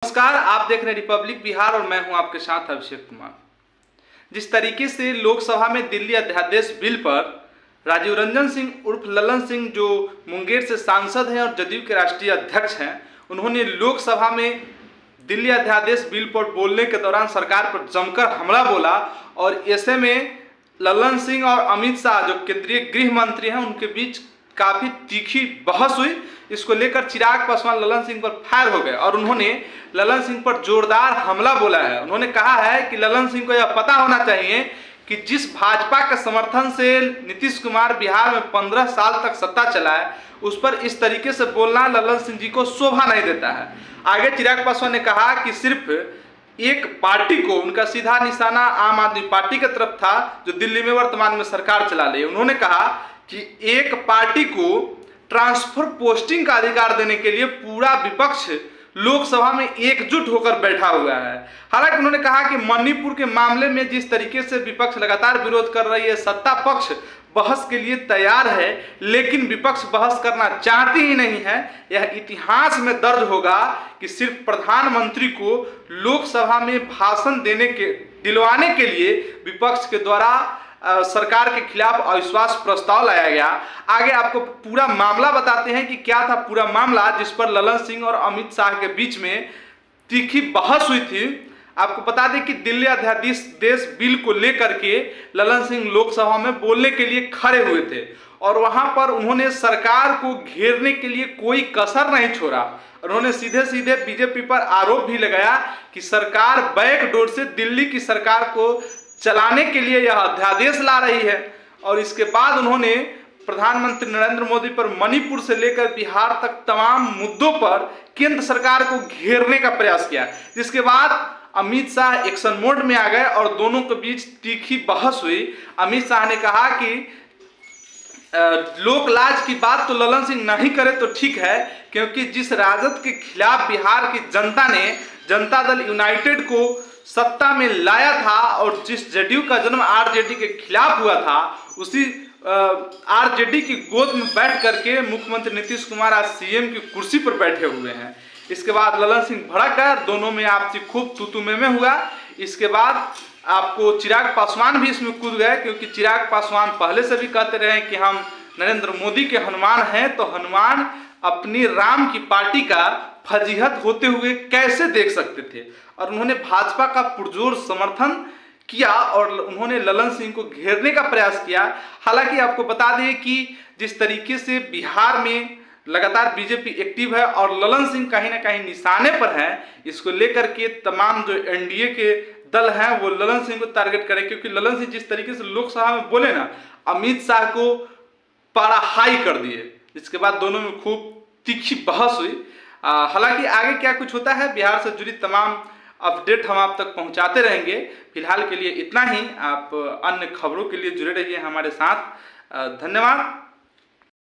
नमस्कार, आप देख रहे हैं रिपब्लिक बिहार और मैं हूं आपके साथ अभिषेक कुमार। जिस तरीके से लोकसभा में दिल्ली अध्यादेश बिल पर राजीव रंजन सिंह उर्फ ललन सिंह, जो मुंगेर से सांसद हैं और जदयू के राष्ट्रीय अध्यक्ष हैं, उन्होंने लोकसभा में दिल्ली अध्यादेश बिल पर बोलने के दौरान सरकार पर जमकर हमला बोला। और ऐसे में ललन सिंह और अमित शाह, जो केंद्रीय गृह मंत्री हैं, उनके बीच काफ़ी तीखी बहस हुई। इसको लेकर चिराग पासवान ललन सिंह पर फायर हो गए और उन्होंने ललन सिंह पर जोरदार हमला बोला है। उन्होंने कहा है कि ललन सिंह को यह पता होना चाहिए कि जिस भाजपा के समर्थन से नीतीश कुमार बिहार में 15 साल तक सत्ता चलाए, उस पर इस तरीके से बोलना ललन सिंह जी को शोभा नहीं देता है। आगे चिराग पासवान ने कहा कि सिर्फ एक पार्टी को, उनका सीधा निशाना आम आदमी पार्टी की तरफ था, जो दिल्ली में वर्तमान में सरकार चला रही है। उन्होंने कहा कि एक पार्टी को ट्रांसफर पोस्टिंग का अधिकार देने के लिए पूरा विपक्ष लोकसभा में एकजुट होकर बैठा हुआ है। हालांकि उन्होंने कहा कि मणिपुर के मामले में जिस तरीके से विपक्ष लगातार विरोध कर रही है, सत्ता पक्ष बहस के लिए तैयार है, लेकिन विपक्ष बहस करना चाहती ही नहीं है। यह इतिहास में दर्ज होगा कि सिर्फ प्रधानमंत्री को लोकसभा में भाषण दिलवाने के लिए विपक्ष के द्वारा सरकार के खिलाफ अविश्वास प्रस्ताव लाया गया। आगे आपको पूरा मामला बताते हैं कि क्या था पूरा मामला, जिस पर ललन सिंह और अमित शाह के बीच में तीखी बहस हुई थी। आपको बता दें कि दिल्ली अध्यादेश बिल को लेकर के ललन सिंह लोकसभा में बोलने के लिए खड़े हुए थे और वहां पर उन्होंने सरकार को घेरने के लिए कोई कसर नहीं छोड़ा। उन्होंने सीधे सीधे बीजेपी पर आरोप भी लगाया कि सरकार बैकडोर से दिल्ली की सरकार को चलाने के लिए यह अध्यादेश ला रही है। और इसके बाद उन्होंने प्रधानमंत्री नरेंद्र मोदी पर मणिपुर से लेकर बिहार तक तमाम मुद्दों पर केंद्र सरकार को घेरने का प्रयास किया, जिसके बाद अमित शाह एक्शन मोड में आ गए और दोनों के बीच तीखी बहस हुई। अमित शाह ने कहा कि लोक लाज की बात तो ललन सिंह नहीं करे तो ठीक है, क्योंकि जिस राजद के खिलाफ बिहार की जनता ने जनता दल यूनाइटेड को सत्ता में लाया था और जिस जदयू का जन्म आरजेडी के खिलाफ हुआ था, उसी आरजेडी की गोद में बैठ करके मुख्यमंत्री नीतीश कुमार आज सीएम की कुर्सी पर बैठे हुए हैं। इसके बाद ललन सिंह भड़क गए, दोनों में आपसी खूब तू में हुआ। इसके बाद आपको चिराग पासवान भी इसमें कूद गए, क्योंकि चिराग पासवान पहले से भी कहते रहे कि हम नरेंद्र मोदी के हनुमान हैं, तो हनुमान अपनी राम की पार्टी का फजीहत होते हुए कैसे देख सकते थे। और उन्होंने भाजपा का पुरजोर समर्थन किया और उन्होंने ललन सिंह को घेरने का प्रयास किया। हालांकि आपको बता दें कि जिस तरीके से बिहार में लगातार बीजेपी एक्टिव है और ललन सिंह कहीं ना कहीं निशाने पर है, इसको लेकर के तमाम जो एनडीए के दल हैं वो ललन सिंह को टारगेट करें, क्योंकि ललन सिंह जिस तरीके से लोकसभा में बोले ना, अमित शाह को पारा हाई कर दिए। इसके बाद दोनों में खूब तीखी बहस हुई। हालांकि आगे क्या कुछ होता है, बिहार से जुड़ी तमाम अपडेट हम आप तक पहुंचाते रहेंगे। फिलहाल के लिए इतना ही। आप अन्य खबरों के लिए जुड़े रहिए हमारे साथ। धन्यवाद।